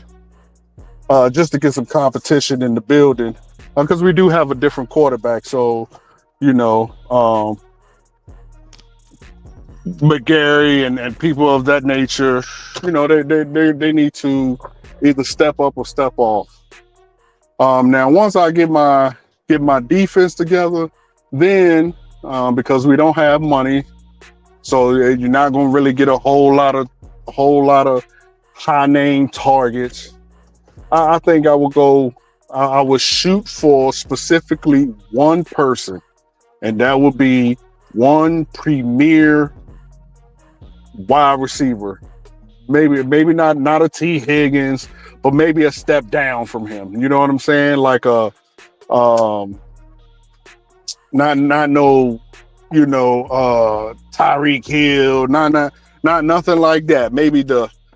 just to get some competition in the building, because we do have a different quarterback. So, you know, McGarry and people of that nature, you know, they need to either step up or step off. Now, once I get my defense together, then because we don't have money, so you're not going to really get a whole lot of high name targets. I think I would shoot for specifically one person, and that would be one premier wide receiver. Maybe not a T. Higgins, but maybe a step down from him. You know what I'm saying? Like a not no, you know, Tyreek Hill, not nothing like that. Maybe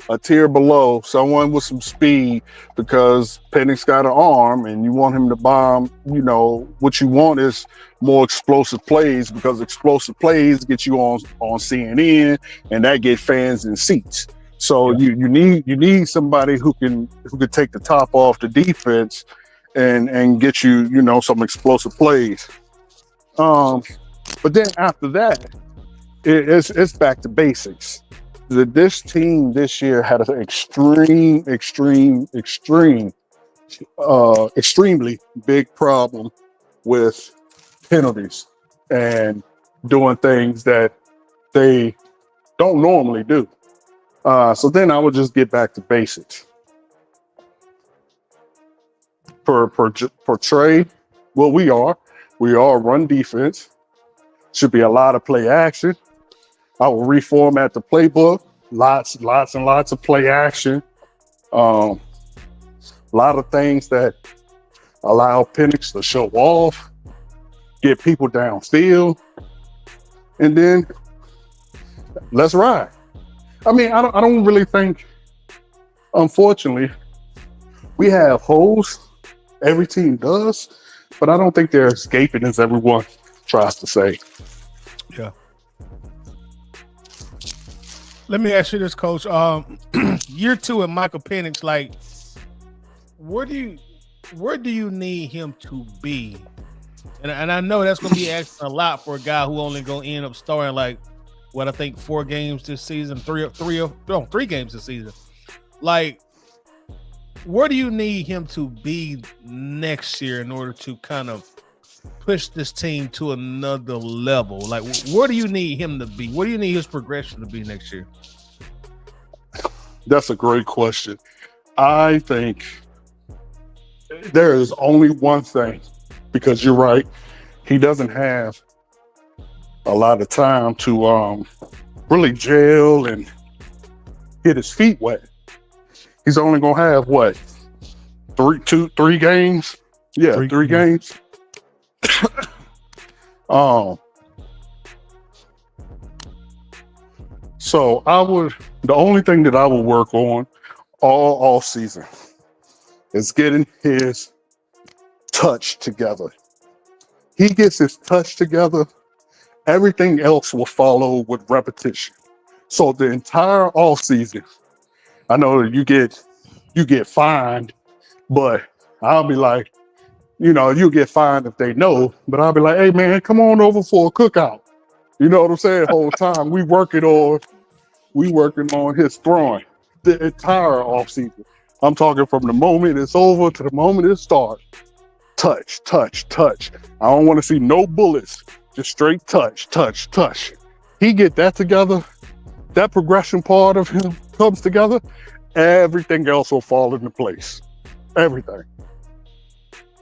a tier below, someone with some speed, because Penix got an arm and you want him to bomb. You know, what you want is more explosive plays, because explosive plays get you on CNN, and that get fans in seats. So you need somebody who can take the top off the defense and get you know, some explosive plays. But then after that, it's back to basics. This team this year had an extremely big problem with penalties and doing things that they don't normally do. So then I would just get back to basics. Portray what we are. We are run defense. Should be a lot of play action. I will reformat the playbook. Lots and lots of play action. A lot of things that allow Penix to show off, get people downfield, and then let's ride. I mean, I don't really think, unfortunately, we have holes. Every team does, but I don't think they're escaping, as everyone tries to say. Yeah. Let me ask you this, Coach. Year 2 at Michael Penix, like, where do you need him to be? And I know that's going to be asking a lot for a guy who only going to end up starting like what I think 4 games this season, 3 games this season. Like, where do you need him to be next year in order to kind of push this team to another level? Like, where do you need him to be? What do you need his progression to be next year? That's a great question. I think there is only one thing, because you're right, he doesn't have a lot of time to really gel and get his feet wet. He's only gonna have what, 3 games? Yeah, 3 games. So the only thing that I would work on all season is getting his touch together. He gets his touch together, everything else will follow with repetition. So the entire off season, I know that you get fined, but I'll be like, you'll get fined if they know. But I'll be like, hey man, come on over for a cookout. You know what I'm saying? The whole time we working on his throwing the entire offseason. I'm talking from the moment it's over to the moment it starts. Touch, touch, touch. I don't want to see no bullets. Just straight touch, touch, touch. He get that together. That progression part of him comes together. Everything else will fall into place. Everything.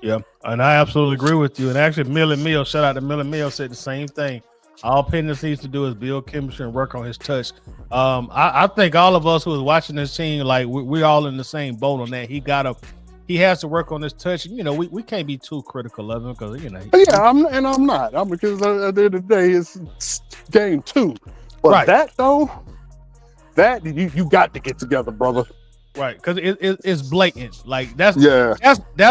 Yeah, and I absolutely agree with you. And actually, Millie Mill, shout out to Millie Mill, said the same thing. All Penix needs to do is build chemistry and work on his touch. I think all of us who is watching this team, like we're all in the same boat on that. He has to work on his touch. We can't be too critical of him because I'm not. Because at the end of the day, it's game 2. But right. that you got to get together, brother. Right, because it's blatant. Like that's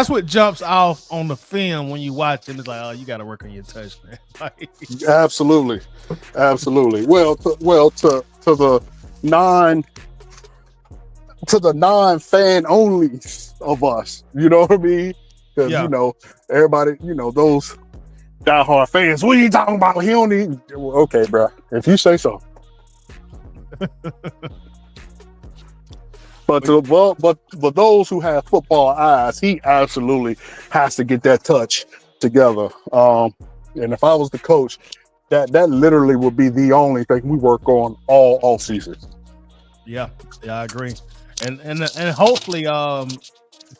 what jumps off on the film when you watch it. It's like, oh, you got to work on your touch, man. Like, absolutely. Well, to the non-fan only of us, you know what I mean? Because everybody, those diehard fans. What are you talking about? He don't need. Okay, bro. If you say so. But those who have football eyes, he absolutely has to get that touch together. And if I was the coach, that literally would be the only thing we work on all season. Yeah, I agree. And hopefully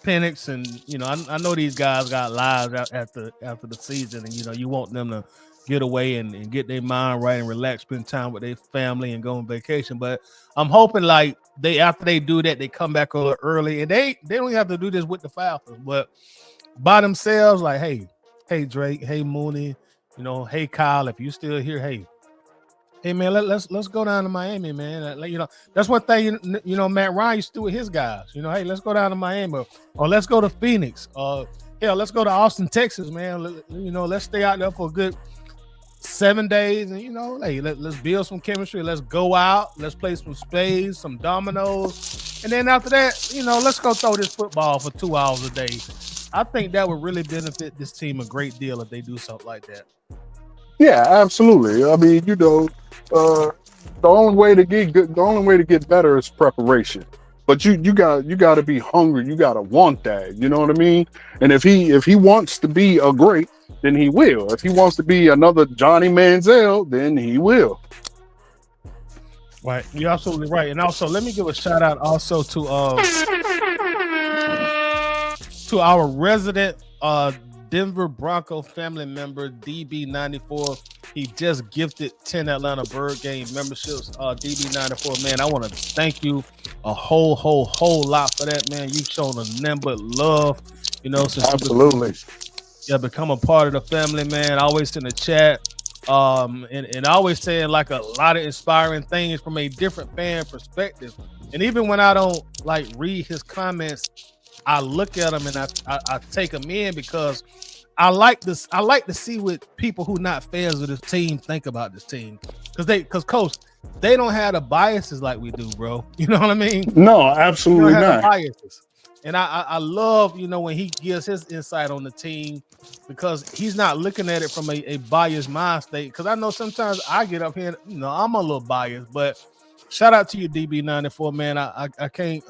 Penix and I know these guys got lives after the season, and you want them to get away and get their mind right and relax, spend time with their family and go on vacation. But I'm hoping like after they do that, they come back a little early, and they don't have to do this with the Falcons, but by themselves, like, hey Drake, hey Mooney, hey Kyle, if you still here, hey man, let's go down to Miami, man. That's one thing Matt Ryan used to do with his guys. Hey, let's go down to Miami, or let's go to Phoenix, hell, let's go to Austin, Texas, man. Let's stay out there for a good 7 days, and hey, let's build some chemistry. Let's go out. Let's play some spades, some dominoes, and then after that, let's go throw this football for 2 hours a day. I think that would really benefit this team a great deal if they do something like that. Yeah, absolutely. I mean, the only way to get good, the only way to get better is preparation. But you got to be hungry. You got to want that. You know what I mean? And if he wants to be a great, then he will. If he wants to be another Johnny Manziel, then he will. Right, you're absolutely right. And also, let me give a shout out also to our resident Denver Bronco family member DB94. He just gifted 10 Atlanta Bird Game memberships. DB94, man, I want to thank you a whole lot for that, man. You've shown a nothing but love, since absolutely. Become a part of the family, man. Always in the chat, and always saying like a lot of inspiring things from a different fan perspective. And even when I don't like read his comments, I look at them and I take them in because I like this. I like to see what people who not fans of this team think about this team, because coach, they don't have the biases like we do, bro. You know what I mean? No, absolutely not. Biases. And I love, when he gives his insight on the team, because he's not looking at it from a biased mind state. Because I know sometimes I get up here, I'm a little biased, but shout out to you, DB94, man. I can't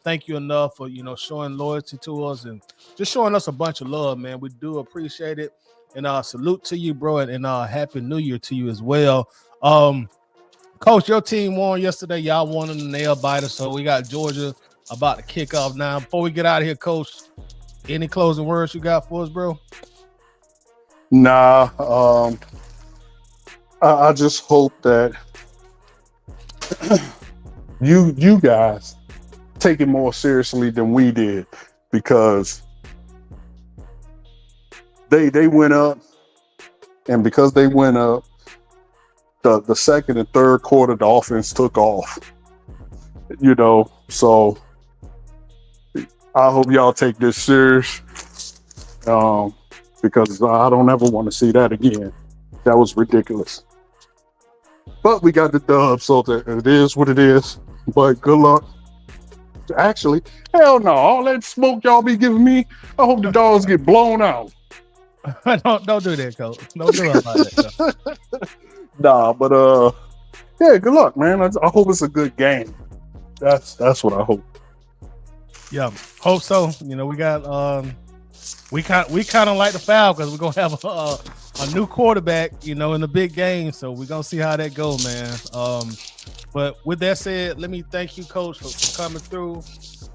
thank you enough for, showing loyalty to us and just showing us a bunch of love, man. We do appreciate it. And salute to you, bro, and Happy New Year to you as well. Coach, your team won yesterday. Y'all won in the nail biter, so we got Georgia about to kick off now. Before we get out of here, Coach, any closing words you got for us, bro? Nah, I just hope that you guys take it more seriously than we did, because they went up, and because they went up, the second and third quarter, the offense took off. So I hope y'all take this serious, because I don't ever want to see that again. That was ridiculous. But we got the dub, so it is what it is. But good luck Actually, hell no. All that smoke y'all be giving me, I hope the dogs get blown out. don't do that, coach. Don't do it like that. Nah, but yeah, good luck, man. I hope it's a good game. That's what I hope. Yeah, hope so. You know, we got we kind of like the Falcons. We're gonna have a new quarterback, you know, in the big game. So we're gonna see how that goes, man. But with that said, let me thank you, Coach, for coming through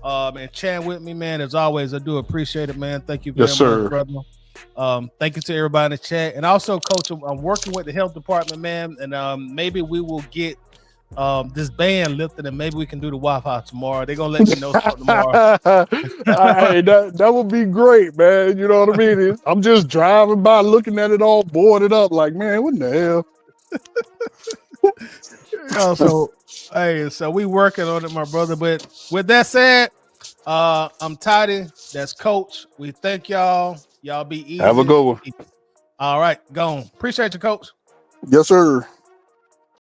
and chatting with me, man. As always, I do appreciate it, man. Thank you very Yes, much, sir. brother. Thank you to everybody in the chat. And also, Coach, I'm working with the health department, man, and maybe we will get this ban lifted and maybe we can do the Wi-Fi tomorrow. They're gonna let me know something tomorrow. Hey, that would be great, man. You know what I mean? I'm just driving by looking at it all boarded up, like, man, what in the hell? So we working on it, my brother. But with that said, I'm Toddy. That's Coach. We thank y'all. Y'all be easy. Have a good one. All right, gone. Appreciate you, Coach. Yes, sir.